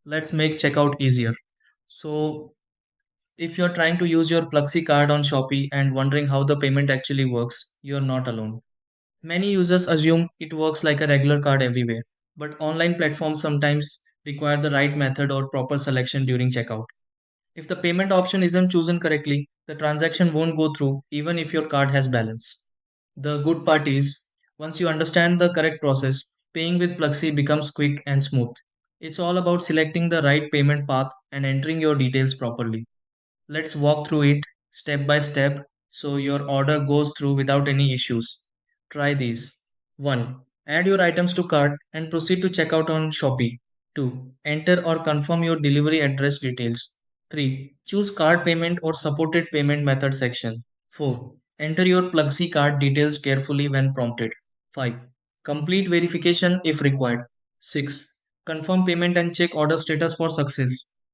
Let's make checkout easier. So, if you're trying to use your Pluxee card on Shopee and wondering how the payment actually works, you're not alone. Many users assume it works like a regular card everywhere, but online platforms sometimes require the right method or proper selection during checkout. If the payment option isn't chosen correctly, the transaction won't go through even if your card has balance. The good part is, once you understand the correct process, paying with Pluxee becomes quick and smooth. It's all about selecting the right payment path and entering your details properly. Let's walk through it step by step so your order goes through without any issues. Try these. 1. Add your items to cart and proceed to checkout on Shopee. 2. Enter or confirm your delivery address details. 3. Choose card payment or supported payment method section. 4. Enter your Pluxee card details carefully when prompted. 5. Complete verification if required. 6. Confirm payment and check order status for success.